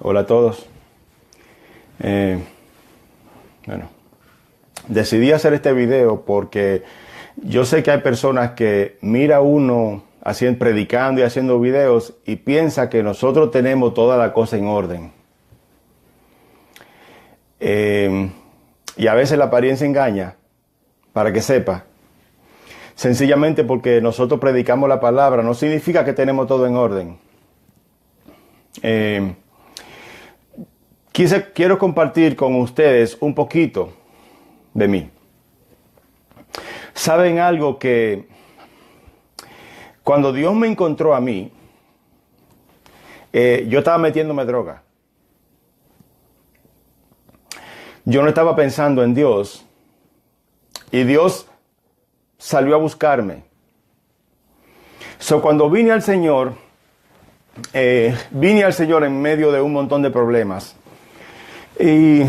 Hola a todos. Decidí hacer este video porque yo sé que hay personas que mira uno predicando y haciendo videos y piensa que nosotros tenemos toda la cosa en orden. Y a veces la apariencia engaña, para que sepa. Sencillamente porque nosotros predicamos la palabra no significa que tenemos todo en orden. Quiero compartir con ustedes un poquito de mí. ¿Saben algo? Que cuando Dios me encontró a mí, yo estaba metiéndome droga. Yo no estaba pensando en Dios y Dios salió a buscarme. Cuando vine al Señor en medio de un montón de problemas. Y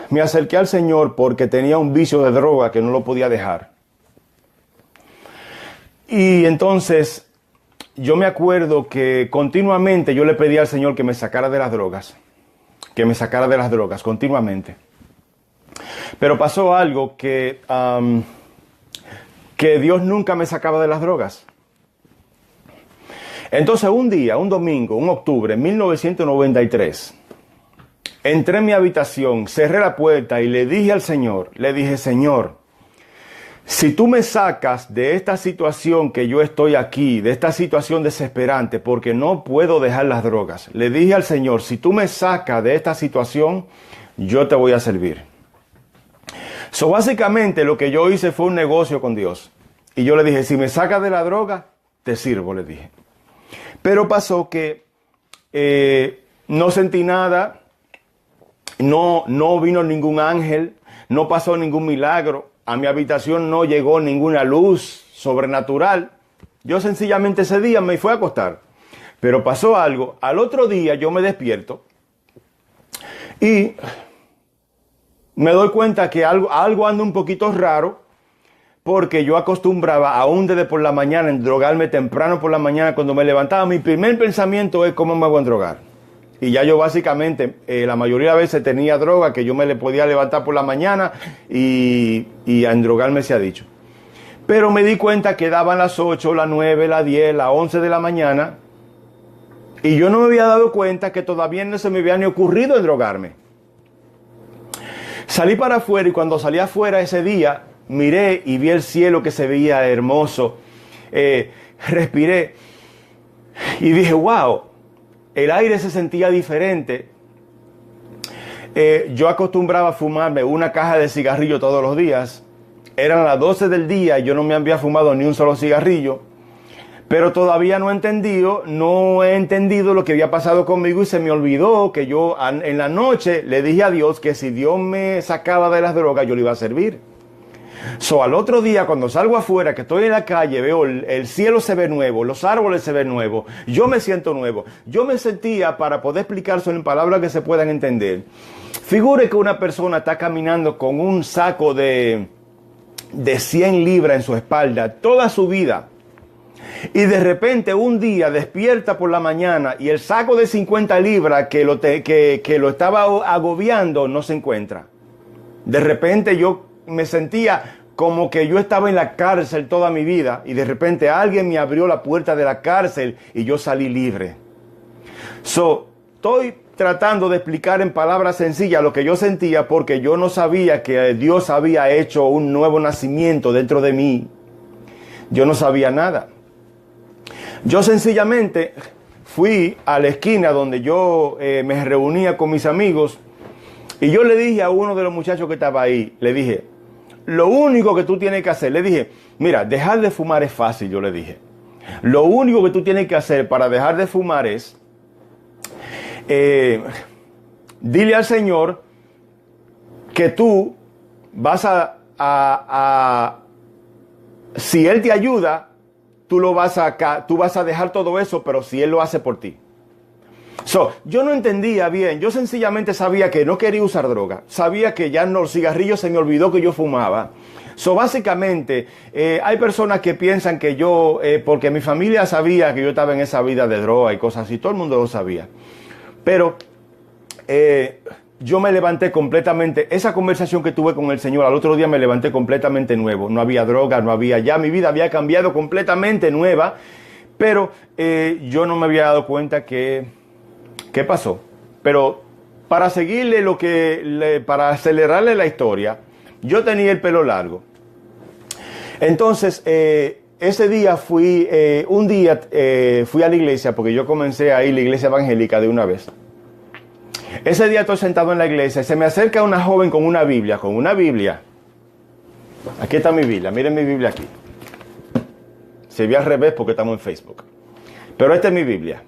me acerqué al Señor porque tenía un vicio de droga que no lo podía dejar. Y entonces yo me acuerdo que continuamente yo le pedía al Señor que me sacara de las drogas. Que me sacara de las drogas continuamente. Pero pasó algo que Dios nunca me sacaba de las drogas. Entonces un día, un domingo, un octubre de 1993, entré en mi habitación, cerré la puerta y le dije al Señor, Señor, si tú me sacas de esta situación que yo estoy aquí, de esta situación desesperante, porque no puedo dejar las drogas, le dije al Señor, si tú me sacas de esta situación, yo te voy a servir. Básicamente lo que yo hice fue un negocio con Dios. Y yo le dije, si me sacas de la droga, te sirvo, le dije. Pero pasó que no sentí nada, no vino ningún ángel, no pasó ningún milagro, a mi habitación no llegó ninguna luz sobrenatural. Yo sencillamente ese día me fui a acostar. Pero pasó algo, al otro día yo me despierto y me doy cuenta que algo anda un poquito raro, porque yo acostumbraba aún desde por la mañana en drogarme temprano por la mañana. Cuando me levantaba, mi primer pensamiento es cómo me voy a drogar. Y ya yo básicamente la mayoría de veces tenía droga que yo me le podía levantar por la mañana y a endrogarme se ha dicho. Pero me di cuenta que daban las 8, las 9, las 10, las 11 de la mañana y yo no me había dado cuenta que todavía no se me había ni ocurrido endrogarme. Salí para afuera y cuando salí afuera ese día miré y vi el cielo que se veía hermoso. Respiré y dije, wow, el aire se sentía diferente. Yo acostumbraba a fumarme una caja de cigarrillo todos los días. Eran las 12 del día y yo no me había fumado ni un solo cigarrillo. Pero todavía no he entendido lo que había pasado conmigo y se me olvidó que yo en la noche le dije a Dios que si Dios me sacaba de las drogas yo le iba a servir. Al otro día cuando salgo afuera, que estoy en la calle, veo el cielo se ve nuevo, los árboles se ven nuevos, yo me siento nuevo. Yo me sentía, para poder explicarlo en palabras que se puedan entender, figure que una persona está caminando con un saco de 100 libras en su espalda toda su vida. Y de repente un día despierta por la mañana y el saco de 50 libras que lo estaba agobiando no se encuentra. De repente yo me sentía como que yo estaba en la cárcel toda mi vida y de repente alguien me abrió la puerta de la cárcel y yo salí libre. Estoy tratando de explicar en palabras sencillas lo que yo sentía porque yo no sabía que Dios había hecho un nuevo nacimiento dentro de mí. Yo no sabía nada. Yo sencillamente fui a la esquina donde yo me reunía con mis amigos y yo le dije a uno de los muchachos que estaba ahí, le dije, lo único que tú tienes que hacer, le dije, mira, dejar de fumar es fácil, yo le dije. Lo único que tú tienes que hacer para dejar de fumar es, dile al Señor que tú vas si Él te ayuda, tú vas a dejar todo eso, pero si Él lo hace por ti. Yo no entendía bien, yo sencillamente sabía que no quería usar droga, sabía que ya los cigarrillos se me olvidó que yo fumaba. Básicamente, hay personas que piensan que yo, porque mi familia sabía que yo estaba en esa vida de droga y cosas así, todo el mundo lo sabía. Pero yo me levanté completamente, esa conversación que tuve con el Señor, al otro día me levanté completamente nuevo. No había droga, no había, ya mi vida había cambiado completamente nueva, pero yo no me había dado cuenta qué pasó. Pero para seguirle para acelerarle la historia, yo tenía el pelo largo. Entonces, ese día fui a la iglesia, porque yo comencé a ir a la iglesia evangélica de una vez. Ese día estoy sentado en la iglesia y se me acerca una joven con una Biblia. Aquí está mi Biblia, miren mi Biblia aquí. Se ve al revés porque estamos en Facebook. Pero esta es mi Biblia.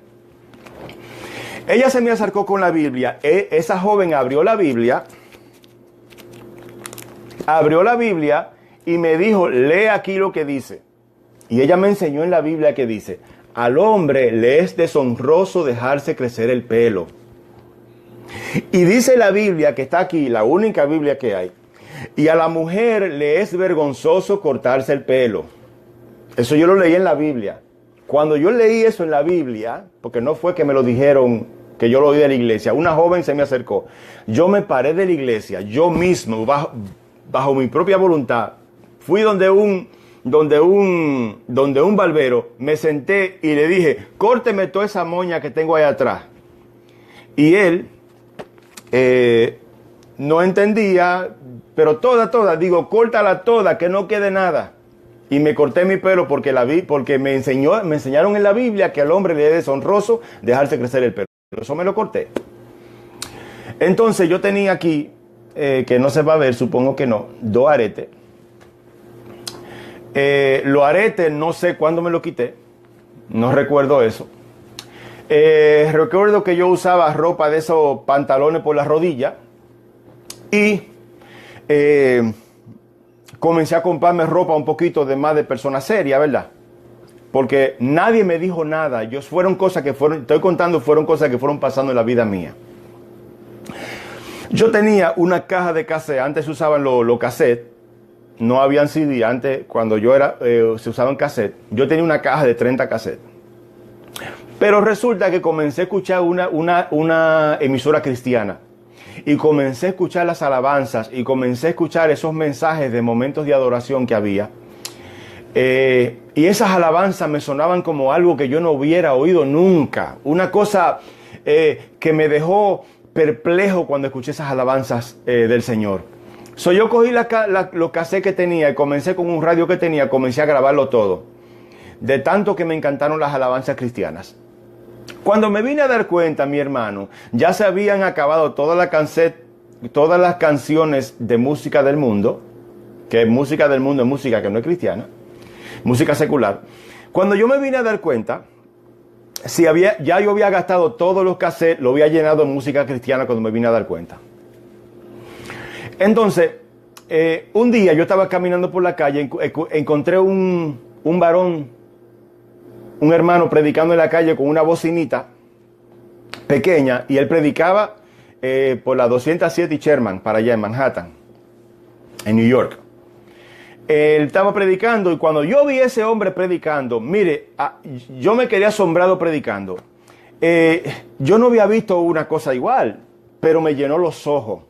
Ella se me acercó con la Biblia. Esa joven abrió la Biblia y me dijo, lee aquí lo que dice. Y ella me enseñó en la Biblia que dice, al hombre le es deshonroso dejarse crecer el pelo. Y dice la Biblia que está aquí, la única Biblia que hay, y a la mujer le es vergonzoso cortarse el pelo. Eso yo lo leí en la Biblia. Cuando yo leí eso en la Biblia, porque no fue que me lo dijeron, que yo lo oí de la iglesia, una joven se me acercó. Yo me paré de la iglesia, yo mismo, bajo mi propia voluntad, fui donde un barbero, me senté y le dije, córteme toda esa moña que tengo ahí atrás. Y él no entendía, pero toda, digo, córtala toda, que no quede nada. Y me corté mi pelo porque me enseñaron en la Biblia que al hombre le es deshonroso dejarse crecer el pelo. Eso me lo corté. Entonces yo tenía aquí, que no se va a ver, supongo que no, 2 aretes. Los aretes no sé cuándo me lo quité, no recuerdo eso. Recuerdo que yo usaba ropa de esos pantalones por las rodillas y comencé a comprarme ropa un poquito de más de persona seria, ¿verdad? Porque nadie me dijo nada. Fueron cosas que fueron pasando en la vida mía. Yo tenía una caja de cassette, antes se usaban los cassettes, no habían CD, antes cuando yo se usaban cassette, yo tenía una caja de 30 cassettes. Pero resulta que comencé a escuchar una emisora cristiana y comencé a escuchar las alabanzas y comencé a escuchar esos mensajes de momentos de adoración que había. Y esas alabanzas me sonaban como algo que yo no hubiera oído nunca. Una cosa que me dejó perplejo cuando escuché esas alabanzas del Señor. Yo cogí los cassettes que tenía y comencé con un radio que tenía, comencé a grabarlo todo. De tanto que me encantaron las alabanzas cristianas. Cuando me vine a dar cuenta, mi hermano, ya se habían acabado todas las canciones de música del mundo, que música del mundo es música que no es cristiana, música secular. Cuando yo me vine a dar cuenta, ya yo había gastado todos los cassettes, lo había llenado de música cristiana cuando me vine a dar cuenta. Entonces, un día yo estaba caminando por la calle, encontré un varón, un hermano predicando en la calle con una bocinita pequeña, y él predicaba por la 207 y Sherman, para allá en Manhattan, en New York. Él estaba predicando y cuando yo vi a ese hombre predicando, mire, yo me quedé asombrado predicando. Yo no había visto una cosa igual, pero me llenó los ojos.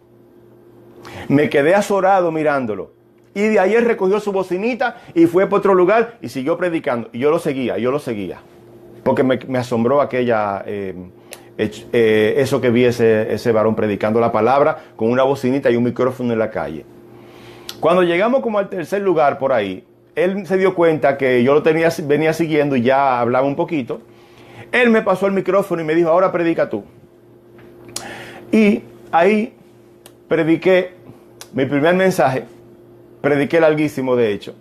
Me quedé azorado mirándolo. Y de ahí él recogió su bocinita y fue para otro lugar y siguió predicando. Y yo lo seguía. Porque me asombró eso que vi ese varón predicando la palabra con una bocinita y un micrófono en la calle. Cuando llegamos como al tercer lugar por ahí, él se dio cuenta que yo venía siguiendo y ya hablaba un poquito. Él me pasó el micrófono y me dijo, ahora predica tú. Y ahí prediqué mi primer mensaje. Prediqué larguísimo, de hecho.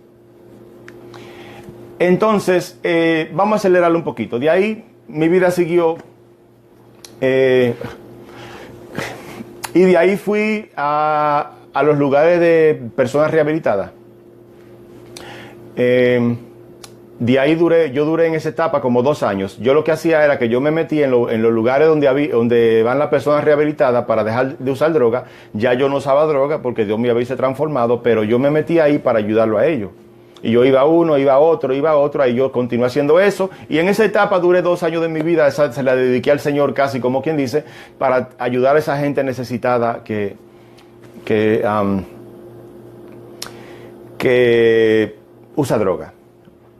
Entonces, vamos a acelerarlo un poquito. De ahí, mi vida siguió. Y de ahí fui a los lugares de personas rehabilitadas. De ahí yo duré en esa etapa como 2 años. Yo lo que hacía era que yo me metí en los lugares donde van las personas rehabilitadas para dejar de usar droga. Ya yo no usaba droga porque Dios me había transformado, pero yo me metí ahí para ayudarlo a ellos. Y yo iba a uno, iba a otro, ahí yo continué haciendo eso. Y en esa etapa duré 2 años de mi vida, esa se la dediqué al Señor casi, como quien dice, para ayudar a esa gente necesitada que usa droga.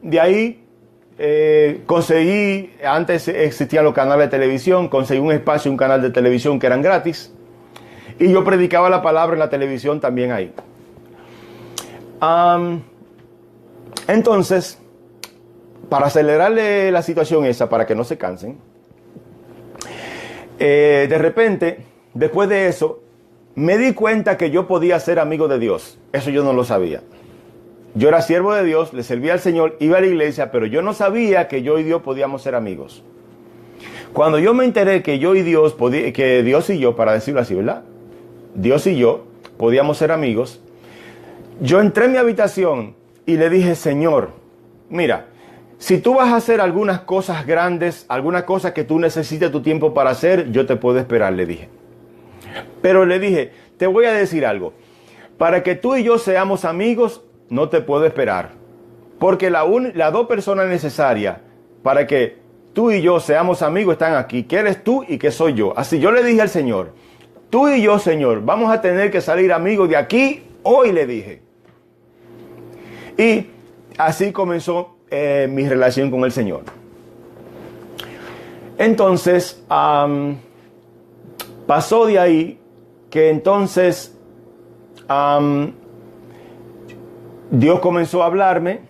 De ahí conseguí, antes existían los canales de televisión, conseguí un espacio, un canal de televisión que eran gratis. Y yo predicaba la palabra en la televisión también ahí. Entonces, para acelerarle la situación esa, para que no se cansen, de repente, después de eso, me di cuenta que yo podía ser amigo de Dios. Eso yo no lo sabía. Yo era siervo de Dios, le servía al Señor, iba a la iglesia, pero yo no sabía que yo y Dios podíamos ser amigos. Cuando yo me enteré que yo y Dios, que Dios y yo, para decirlo así, ¿verdad? Dios y yo podíamos ser amigos. Yo entré en mi habitación y le dije, Señor, mira, si tú vas a hacer algunas cosas grandes, algunas cosas que tú necesites tu tiempo para hacer, yo te puedo esperar, le dije. Pero le dije, te voy a decir algo. Para que tú y yo seamos amigos, no te puedo esperar. Porque las 2 personas necesarias para que tú y yo seamos amigos están aquí. Que eres tú y que soy yo. Así yo le dije al Señor, tú y yo, Señor, vamos a tener que salir amigos de aquí hoy, le dije. Y así comenzó mi relación con el Señor. Entonces, pasó de ahí que entonces Dios comenzó a hablarme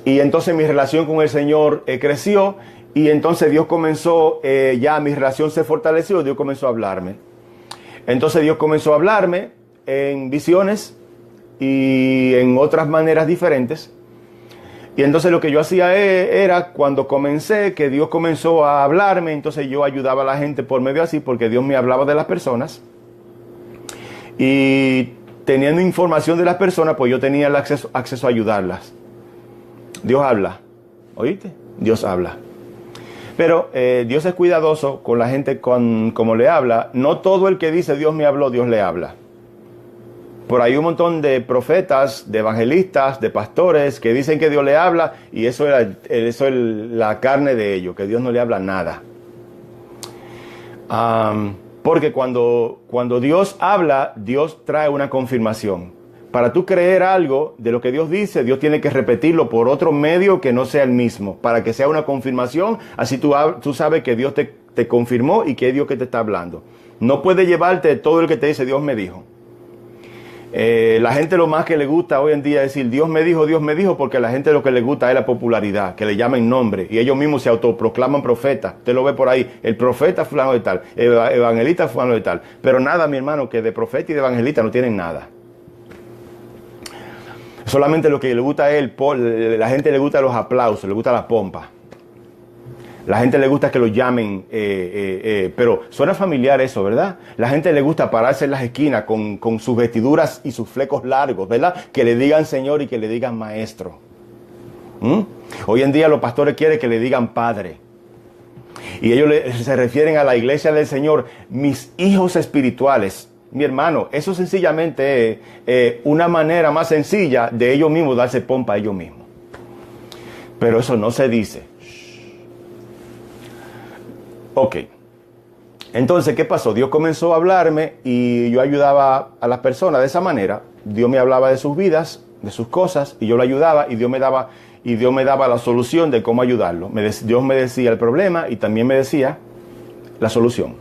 y entonces mi relación con el Señor creció y entonces Dios comenzó, ya mi relación se fortaleció, Dios comenzó a hablarme. Entonces Dios comenzó a hablarme en visiones y en otras maneras diferentes. Y entonces lo que yo hacía era, cuando comencé, que Dios comenzó a hablarme, entonces yo ayudaba a la gente por medio así, porque Dios me hablaba de las personas. Y teniendo información de las personas, pues yo tenía el acceso a ayudarlas. Dios habla, ¿oíste? Dios habla. Pero Dios es cuidadoso con la gente como le habla. No todo el que dice Dios me habló, Dios le habla. Por ahí un montón de profetas, de evangelistas, de pastores que dicen que Dios le habla y eso es la carne de ellos, que Dios no le habla nada. Porque cuando Dios habla, Dios trae una confirmación. Para tú creer algo de lo que Dios dice, Dios tiene que repetirlo por otro medio que no sea el mismo, para que sea una confirmación. Así tú sabes que Dios te confirmó y que es Dios que te está hablando. No puede llevarte todo el que te dice Dios me dijo. La gente lo más que le gusta hoy en día es decir Dios me dijo, porque a la gente lo que le gusta es la popularidad, que le llamen nombre y ellos mismos se autoproclaman profetas. Usted lo ve por ahí, el profeta fulano de tal, el evangelista fulano de tal, pero nada, mi hermano, que de profeta y de evangelista no tienen nada. Solamente lo que le gusta es la gente le gusta los aplausos, le gusta la pompa. La gente le gusta que lo llamen, pero suena familiar eso, ¿verdad? La gente le gusta pararse en las esquinas con sus vestiduras y sus flecos largos, ¿verdad? Que le digan Señor y que le digan Maestro. Hoy en día los pastores quieren que le digan Padre. Y ellos se refieren a la iglesia del Señor, mis hijos espirituales. Mi hermano, eso sencillamente es una manera más sencilla de ellos mismos darse pompa a ellos mismos. Pero eso no se dice. Ok, entonces, ¿qué pasó? Dios comenzó a hablarme y yo ayudaba a las personas de esa manera. Dios me hablaba de sus vidas, de sus cosas, y yo lo ayudaba y Dios me daba la solución de cómo ayudarlo. Dios me decía el problema y también me decía la solución.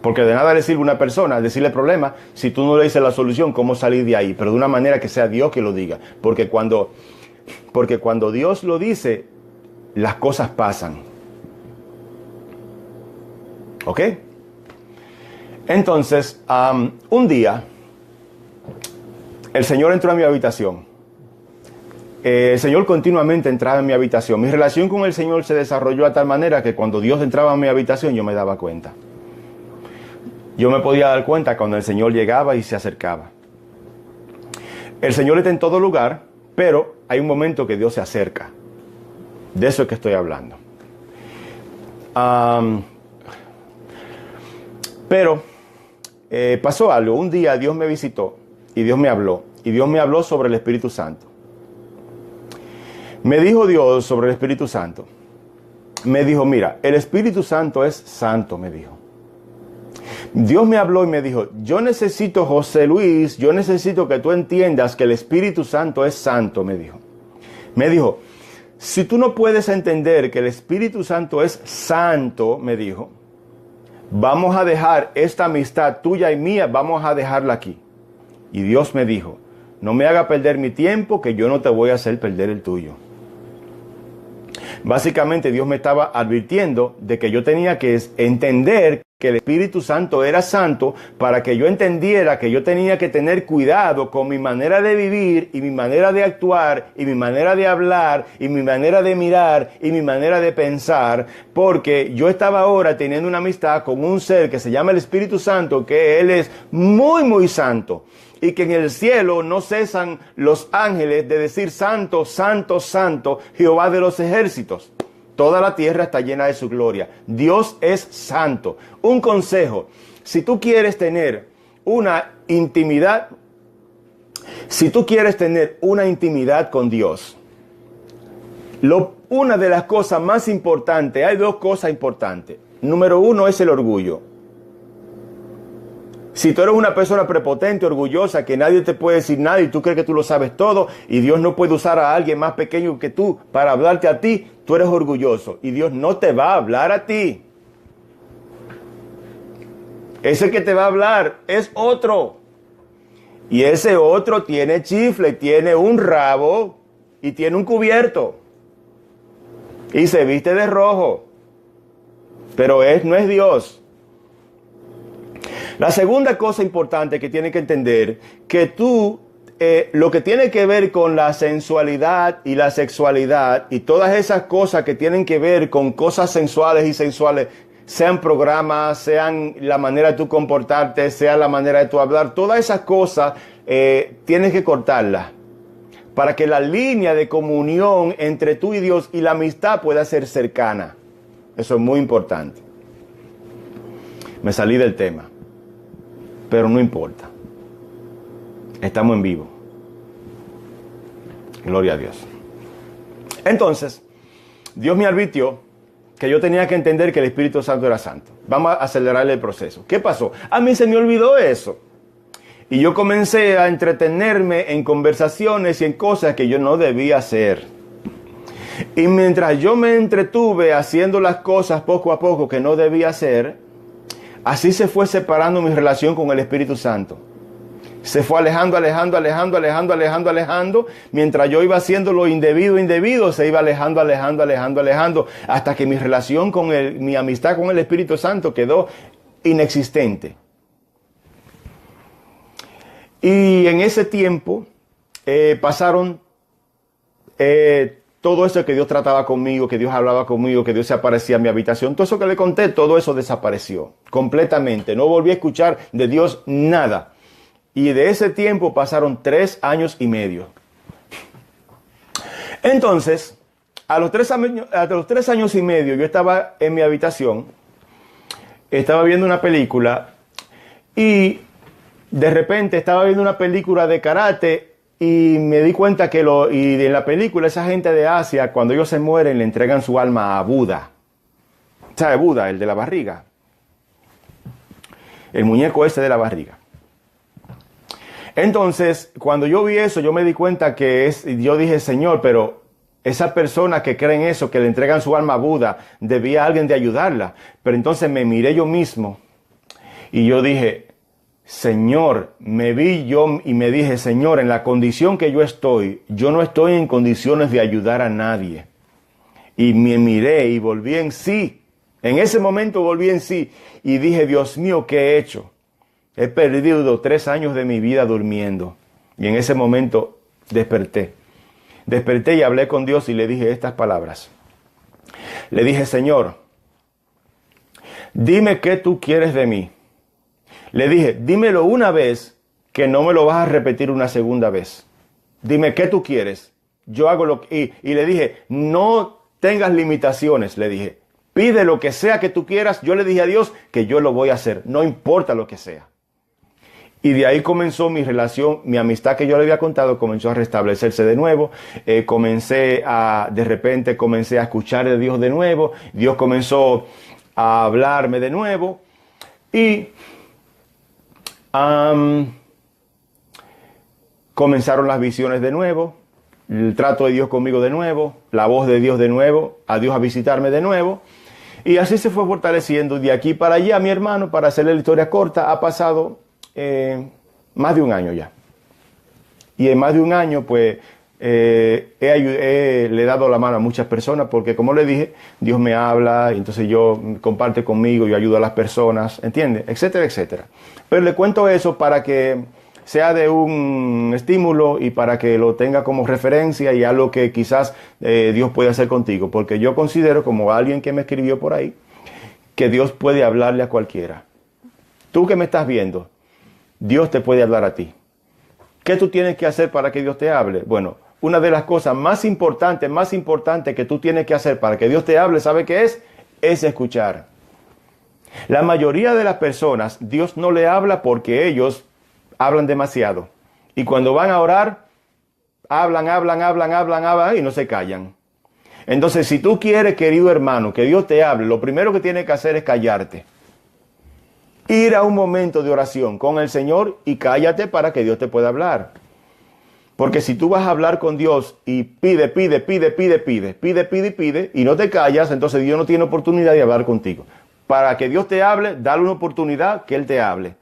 Porque de nada le sirve a una persona decirle el problema si tú no le dices la solución, cómo salir de ahí, pero de una manera que sea Dios que lo diga. Porque cuando Dios lo dice, las cosas pasan. ¿Ok? Entonces, un día, el Señor entró a mi habitación. El Señor continuamente entraba en mi habitación. Mi relación con el Señor se desarrolló de tal manera que cuando Dios entraba en mi habitación, yo me daba cuenta. Yo me podía dar cuenta cuando el Señor llegaba y se acercaba. El Señor está en todo lugar, pero hay un momento que Dios se acerca. De eso es que estoy hablando. Pero pasó algo. Un día Dios me visitó y Dios me habló. y Dios me habló sobre el Espíritu Santo. Me dijo Dios sobre el Espíritu Santo. Me dijo, mira, el Espíritu Santo es santo, me dijo. Dios me habló y me dijo, yo necesito, José Luis, yo necesito que tú entiendas que el Espíritu Santo es santo, me dijo. Me dijo, si tú no puedes entender que el Espíritu Santo es santo, me dijo, vamos a dejar esta amistad tuya y mía, vamos a dejarla aquí. Y Dios me dijo, no me haga perder mi tiempo, que yo no te voy a hacer perder el tuyo. Básicamente Dios me estaba advirtiendo de que yo tenía que entender que el Espíritu Santo era santo para que yo entendiera que yo tenía que tener cuidado con mi manera de vivir y mi manera de actuar y mi manera de hablar y mi manera de mirar y mi manera de pensar, porque yo estaba ahora teniendo una amistad con un ser que se llama el Espíritu Santo, que Él es muy, muy santo. Y que en el cielo no cesan los ángeles de decir santo, santo, santo, Jehová de los ejércitos. Toda la tierra está llena de su gloria. Dios es santo. Un consejo, si tú quieres tener una intimidad, con Dios, una de las cosas más importantes, hay dos cosas importantes. Número uno es el orgullo. Si tú eres una persona prepotente, orgullosa, que nadie te puede decir nada y tú crees que tú lo sabes todo y Dios no puede usar a alguien más pequeño que tú para hablarte a ti, tú eres orgulloso y Dios no te va a hablar a ti. Ese que te va a hablar es otro. Y ese otro tiene chifle, tiene un rabo y tiene un cubierto. Y se viste de rojo. Pero no es Dios. La segunda cosa importante que tienes que entender, que tú, lo que tiene que ver con la sensualidad y la sexualidad y todas esas cosas que tienen que ver con cosas sensuales y sensuales, sean programas, sean la manera de tú comportarte, sea la manera de tú hablar, todas esas cosas tienes que cortarlas para que la línea de comunión entre tú y Dios y la amistad pueda ser cercana. Eso es muy importante. Me salí del tema. Pero no importa. Estamos en vivo. Gloria a Dios. Entonces, Dios me advirtió que yo tenía que entender que el Espíritu Santo era santo. Vamos a acelerarle el proceso. ¿Qué pasó? A mí se me olvidó eso. Y yo comencé a entretenerme en conversaciones y en cosas que yo no debía hacer. Y mientras yo me entretuve haciendo las cosas poco a poco que no debía hacer, así se fue separando mi relación con el Espíritu Santo. Se fue alejando. Mientras yo iba haciendo lo indebido, se iba alejando, hasta que mi relación con mi amistad con el Espíritu Santo quedó inexistente. Y en ese tiempo pasaron todo eso que Dios trataba conmigo, que Dios hablaba conmigo, que Dios se aparecía en mi habitación, todo eso que le conté, todo eso desapareció completamente. No volví a escuchar de Dios nada. Y de ese tiempo pasaron 3 años y medio. Entonces, a los 3 años y medio, yo estaba en mi habitación, estaba viendo una película y de repente estaba viendo una película de karate. Y me di cuenta que en la película esa gente de Asia, cuando ellos se mueren, le entregan su alma a Buda. ¿Sabe Buda? El de la barriga. El muñeco ese de la barriga. Entonces, cuando yo vi eso, yo me di cuenta yo dije, Señor, pero esa persona que cree en eso, que le entregan su alma a Buda, debía alguien de ayudarla. Pero entonces me miré yo mismo y yo dije, Señor, me vi yo y me dije, Señor, en la condición que yo no estoy en condiciones de ayudar a nadie. Y me miré y volví en sí. En ese momento volví en sí y dije, Dios mío, ¿qué he hecho? He perdido 3 años de mi vida durmiendo. Y en ese momento desperté. Desperté y hablé con Dios y le dije estas palabras. Le dije, Señor, dime qué tú quieres de mí. Le dije, dímelo una vez, que no me lo vas a repetir una segunda vez. Dime qué tú quieres. Yo hago lo que... Y le dije, no tengas limitaciones, le dije. Pide lo que sea que tú quieras. Yo le dije a Dios que yo lo voy a hacer, no importa lo que sea. Y de ahí comenzó mi relación, mi amistad que yo le había contado, comenzó a restablecerse de nuevo. De repente comencé a escuchar de Dios de nuevo. Dios comenzó a hablarme de nuevo. Y comenzaron las visiones de nuevo, el trato de Dios conmigo de nuevo, la voz de Dios de nuevo, a Dios a visitarme de nuevo. Y así se fue fortaleciendo. De aquí para allá, mi hermano, para hacerle la historia corta, ha pasado más de un año ya. Y en más de un año, pues, le he dado la mano a muchas personas porque, como le dije, Dios me habla, y entonces comparte conmigo, yo ayudo a las personas, ¿entiende? Etcétera, etcétera. Pero le cuento eso para que sea de un estímulo y para que lo tenga como referencia y algo que quizás Dios puede hacer contigo. Porque yo considero, como alguien que me escribió por ahí, que Dios puede hablarle a cualquiera. Tú que me estás viendo, Dios te puede hablar a ti. ¿Qué tú tienes que hacer para que Dios te hable? Bueno, una de las cosas más importantes que tú tienes que hacer para que Dios te hable, ¿sabe qué es? Es escuchar. La mayoría de las personas, Dios no le habla porque ellos hablan demasiado. Y cuando van a orar, hablan y no se callan. Entonces, si tú quieres, querido hermano, que Dios te hable, lo primero que tienes que hacer es callarte. Ir a un momento de oración con el Señor y cállate para que Dios te pueda hablar. Porque si tú vas a hablar con Dios y pide y no te callas, entonces Dios no tiene oportunidad de hablar contigo. Para que Dios te hable, dale una oportunidad que Él te hable.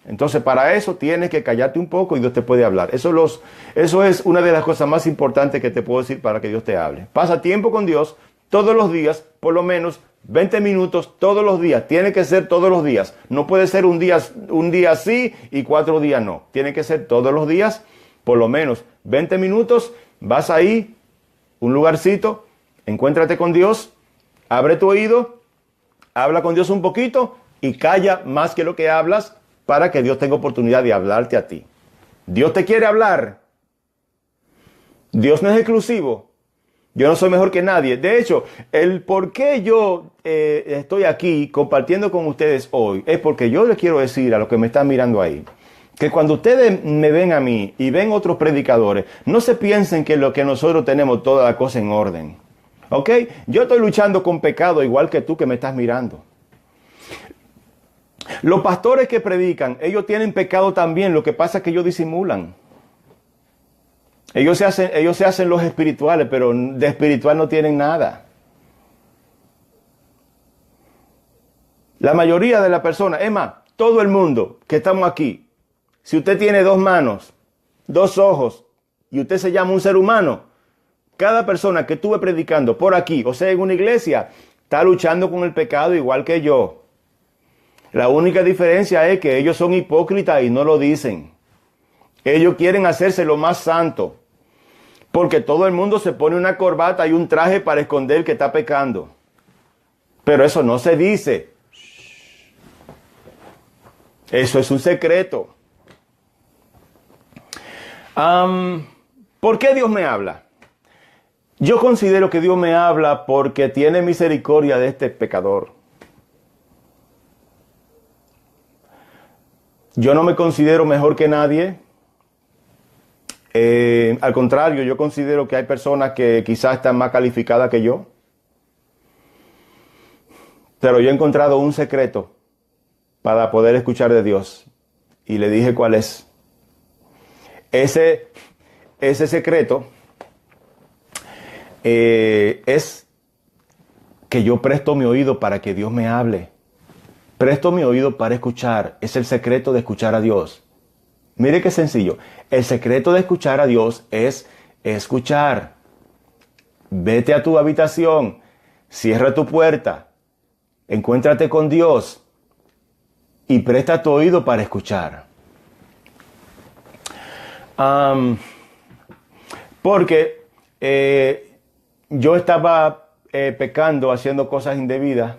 Entonces para eso tienes que callarte un poco y Dios te puede hablar. Eso es una de las cosas más importantes que te puedo decir para que Dios te hable. Pasa tiempo con Dios todos los días, por lo menos 20 minutos todos los días. Tiene que ser todos los días. No puede ser un día sí y 4 días no. Tiene que ser todos los días, por lo menos 20 minutos. Vas ahí, un lugarcito, encuéntrate con Dios, abre tu oído, habla con Dios un poquito y calla más que lo que hablas para que Dios tenga oportunidad de hablarte a ti. Dios te quiere hablar. Dios no es exclusivo. Yo no soy mejor que nadie. De hecho, el por qué yo estoy aquí compartiendo con ustedes hoy es porque yo les quiero decir a los que me están mirando ahí, que cuando ustedes me ven a mí y ven otros predicadores, no se piensen que lo que nosotros tenemos toda la cosa en orden. ¿Ok? Yo estoy luchando con pecado igual que tú que me estás mirando. Los pastores que predican, ellos tienen pecado también, lo que pasa es que ellos disimulan. Ellos se hacen los espirituales, pero de espiritual no tienen nada. La mayoría de las personas, es más, todo el mundo que estamos aquí, si usted tiene 2 manos, 2 ojos, y usted se llama un ser humano, cada persona que estuve predicando por aquí, o sea, en una iglesia, está luchando con el pecado igual que yo. La única diferencia es que ellos son hipócritas y no lo dicen. Ellos quieren hacerse lo más santo. Porque todo el mundo se pone una corbata y un traje para esconder que está pecando. Pero eso no se dice. Eso es un secreto. ¿Por qué Dios me habla? Yo considero que Dios me habla porque tiene misericordia de este pecador. Yo no me considero mejor que nadie. Al contrario, yo considero que hay personas que quizás están más calificadas que yo. Pero yo he encontrado un secreto para poder escuchar de Dios. Y le dije cuál es. Ese secreto es que yo presto mi oído para que Dios me hable. Presto mi oído para escuchar. Es el secreto de escuchar a Dios. Mire qué sencillo. El secreto de escuchar a Dios es escuchar. Vete a tu habitación. Cierra tu puerta. Encuéntrate con Dios. Y presta tu oído para escuchar. Porque yo estaba pecando, haciendo cosas indebidas.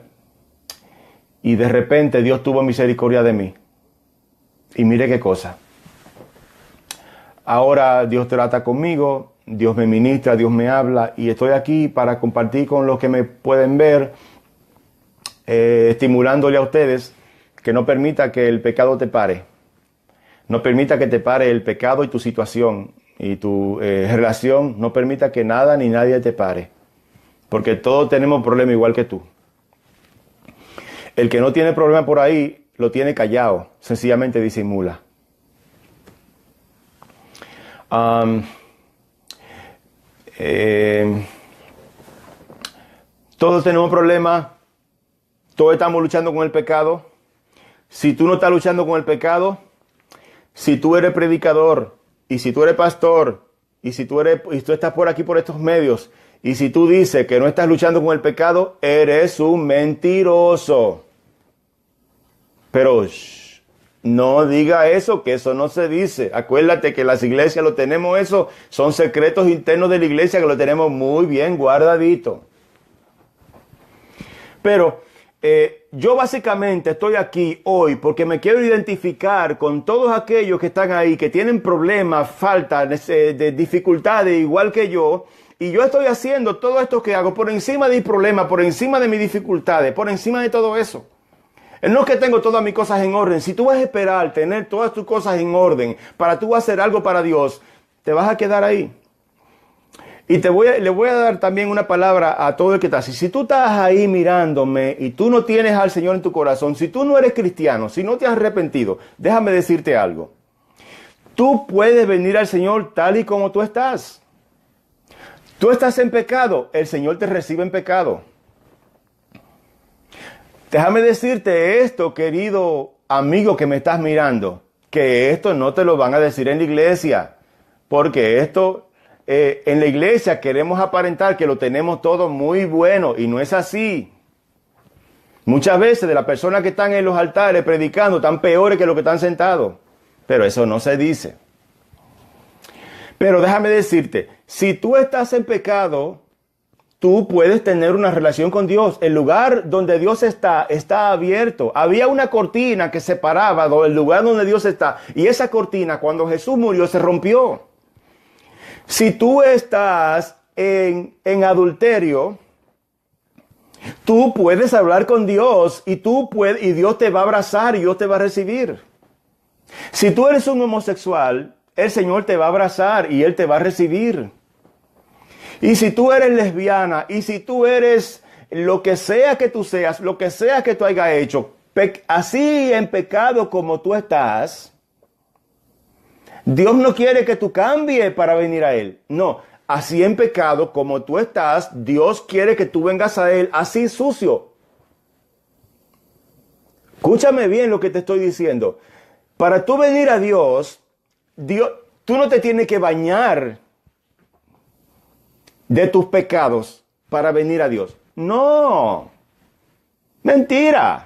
Y de repente Dios tuvo misericordia de mí. Y mire qué cosa. Ahora Dios trata conmigo, Dios me ministra, Dios me habla. Y estoy aquí para compartir con los que me pueden ver, estimulándole a ustedes que no permita que el pecado te pare. No permita que te pare el pecado y tu situación y tu relación. No permita que nada ni nadie te pare. Porque todos tenemos problemas igual que tú. El que no tiene problema por ahí, lo tiene callado. Sencillamente disimula. Todos tenemos problemas. Todos estamos luchando con el pecado. Si tú no estás luchando con el pecado, si tú eres predicador, y si tú eres pastor, y si tú estás por aquí por estos medios, y si tú dices que no estás luchando con el pecado, eres un mentiroso. Pero no diga eso, que eso no se dice. Acuérdate que las iglesias lo tenemos eso, son secretos internos de la iglesia que lo tenemos muy bien guardadito. Pero yo básicamente estoy aquí hoy porque me quiero identificar con todos aquellos que están ahí, que tienen problemas, faltas, de dificultades igual que yo. Y yo estoy haciendo todo esto que hago por encima de mis problemas, por encima de mis dificultades, por encima de todo eso. No es que tengo todas mis cosas en orden. Si tú vas a esperar tener todas tus cosas en orden para tú hacer algo para Dios, te vas a quedar ahí. Y le voy a dar también una palabra a todo el que está así. Si tú estás ahí mirándome y tú no tienes al Señor en tu corazón, si tú no eres cristiano, si no te has arrepentido, déjame decirte algo. Tú puedes venir al Señor tal y como tú estás. Tú estás en pecado, el Señor te recibe en pecado. Déjame decirte esto, querido amigo que me estás mirando, que esto no te lo van a decir en la iglesia, porque esto... en la iglesia queremos aparentar que lo tenemos todo muy bueno y no es así. Muchas veces de las personas que están en los altares predicando están peores que los que están sentados. Pero eso no se dice. Pero déjame decirte, si tú estás en pecado, tú puedes tener una relación con Dios. El lugar donde Dios está abierto. Había una cortina que separaba el lugar donde Dios está. Y esa cortina, cuando Jesús murió, se rompió. Si tú estás en adulterio, tú puedes hablar con Dios y Dios te va a abrazar y Dios te va a recibir. Si tú eres un homosexual, el Señor te va a abrazar y Él te va a recibir. Y si tú eres lesbiana y si tú eres lo que sea que tú seas, lo que sea que tú hayas hecho, así en pecado como tú estás, Dios no quiere que tú cambies para venir a Él. No, así en pecado como tú estás, Dios quiere que tú vengas a Él así sucio. Escúchame bien lo que te estoy diciendo. Para tú venir a Dios, tú no te tienes que bañar de tus pecados para venir a Dios. No, mentira.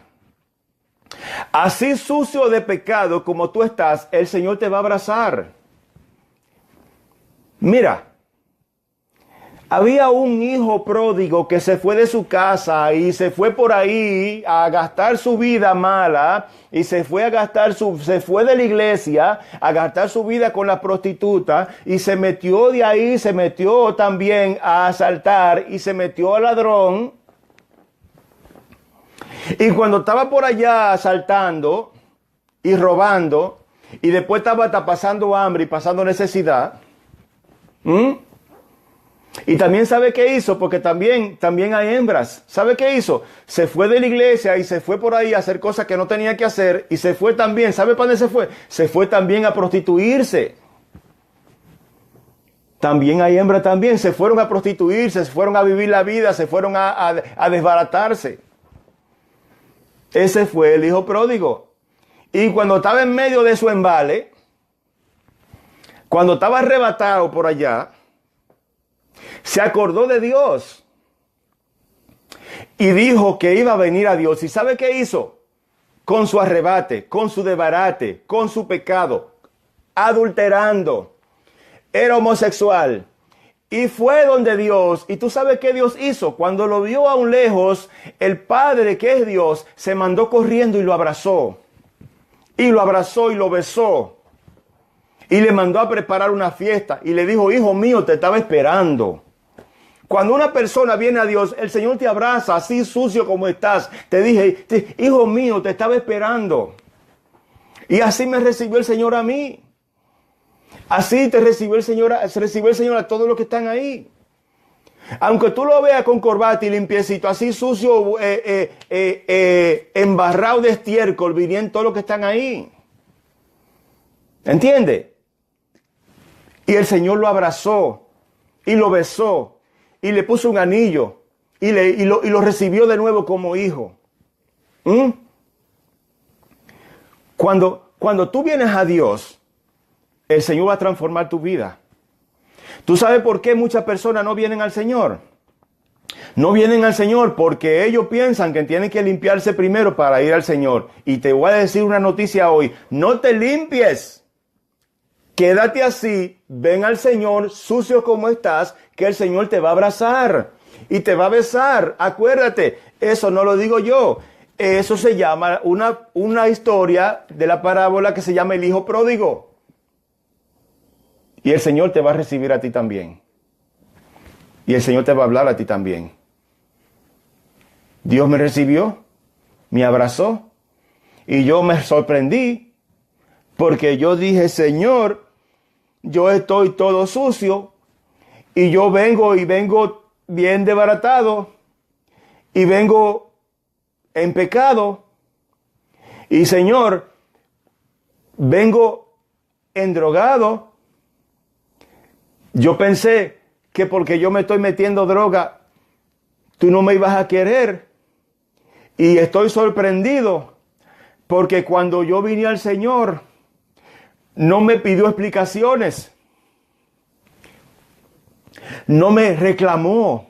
Así sucio de pecado como tú estás, el Señor te va a abrazar. Mira, había un hijo pródigo que se fue de su casa y se fue por ahí a gastar su vida mala y se fue de la iglesia a gastar su vida con la prostituta y se metió de ahí, se metió también a asaltar y se metió a ladrón. Y cuando estaba por allá asaltando y robando, y después estaba hasta pasando hambre y pasando necesidad, y también sabe qué hizo, porque también hay hembras. ¿Sabe qué hizo? Se fue de la iglesia y se fue por ahí a hacer cosas que no tenía que hacer, y se fue también, ¿sabe para dónde se fue? Se fue también a prostituirse. También hay hembras también, se fueron a prostituirse, se fueron a vivir la vida, se fueron a desbaratarse. Ese fue el hijo pródigo. Y cuando estaba en medio de su embale, cuando estaba arrebatado por allá, se acordó de Dios. Y dijo que iba a venir a Dios. ¿Y sabe qué hizo? Con su arrebate, con su desbarate, con su pecado, adulterando. Era homosexual. Y fue donde Dios, y tú sabes qué Dios hizo. Cuando lo vio a un lejos, el Padre, que es Dios, se mandó corriendo y lo abrazó. Y lo abrazó y lo besó. Y le mandó a preparar una fiesta. Y le dijo, hijo mío, te estaba esperando. Cuando una persona viene a Dios, el Señor te abraza así sucio como estás. Te dije, hijo mío, te estaba esperando. Y así me recibió el Señor a mí. Así te recibió el Señor, se recibió el Señor a todos los que están ahí. Aunque tú lo veas con corbata y limpiecito, así sucio, embarrado de estiércol, viniendo todos los que están ahí. ¿Entiende? Y el Señor lo abrazó y lo besó y le puso un anillo y lo recibió de nuevo como hijo. Cuando tú vienes a Dios, el Señor va a transformar tu vida. ¿Tú sabes por qué muchas personas no vienen al Señor? No vienen al Señor porque ellos piensan que tienen que limpiarse primero para ir al Señor. Y te voy a decir una noticia hoy. No te limpies. Quédate así. Ven al Señor sucio como estás, que el Señor te va a abrazar y te va a besar. Acuérdate, eso no lo digo yo. Eso se llama una historia de la parábola que se llama el hijo pródigo. Y el Señor te va a recibir a ti también. Y el Señor te va a hablar a ti también. Dios me recibió, me abrazó, y yo me sorprendí, porque yo dije, Señor, yo estoy todo sucio, y yo vengo bien desbaratado, y vengo en pecado, y Señor, vengo endrogado. Yo pensé que porque yo me estoy metiendo droga, tú no me ibas a querer. Y estoy sorprendido porque cuando yo vine al Señor, no me pidió explicaciones. No me reclamó.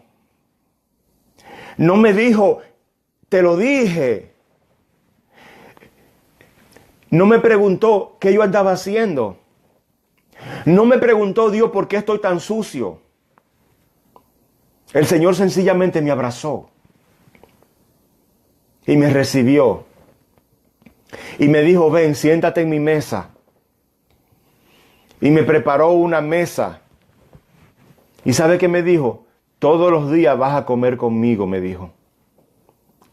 No me dijo, te lo dije. No me preguntó qué yo andaba haciendo. No me preguntó Dios por qué estoy tan sucio. El Señor sencillamente me abrazó y me recibió y me dijo, ven, siéntate en mi mesa. Y me preparó una mesa. ¿Y sabe qué me dijo? Todos los días vas a comer conmigo, me dijo.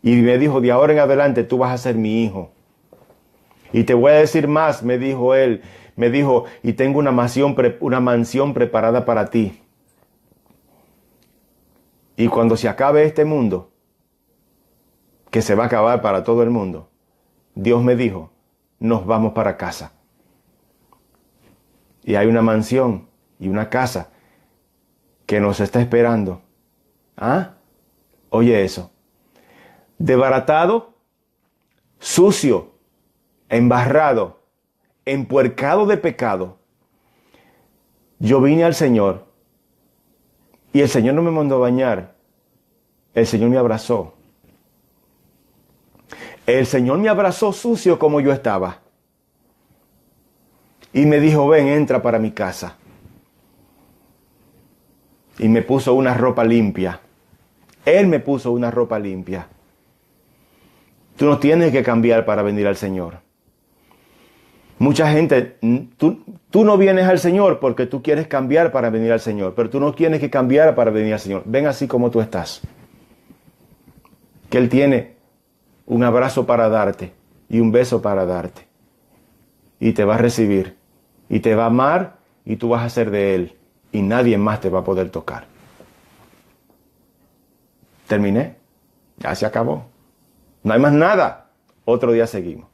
Y me dijo, de ahora en adelante tú vas a ser mi hijo. Y te voy a decir más, me dijo él. Me dijo, y tengo una mansión preparada para ti. Y cuando se acabe este mundo, que se va a acabar para todo el mundo, Dios me dijo, nos vamos para casa. Y hay una mansión y una casa que nos está esperando. ¿Ah? Oye eso. Desbaratado, sucio, embarrado, empuercado de pecado, yo vine al Señor y el Señor no me mandó a bañar, el Señor me abrazó. El Señor me abrazó sucio como yo estaba y me dijo, ven, entra para mi casa. Y me puso una ropa limpia. Él me puso una ropa limpia. Tú no tienes que cambiar para venir al Señor. Mucha gente, tú no vienes al Señor porque tú quieres cambiar para venir al Señor, pero tú no tienes que cambiar para venir al Señor. Ven así como tú estás. Que Él tiene un abrazo para darte y un beso para darte. Y te va a recibir. Y te va a amar y tú vas a ser de Él. Y nadie más te va a poder tocar. ¿Terminé? Ya se acabó. No hay más nada. Otro día seguimos.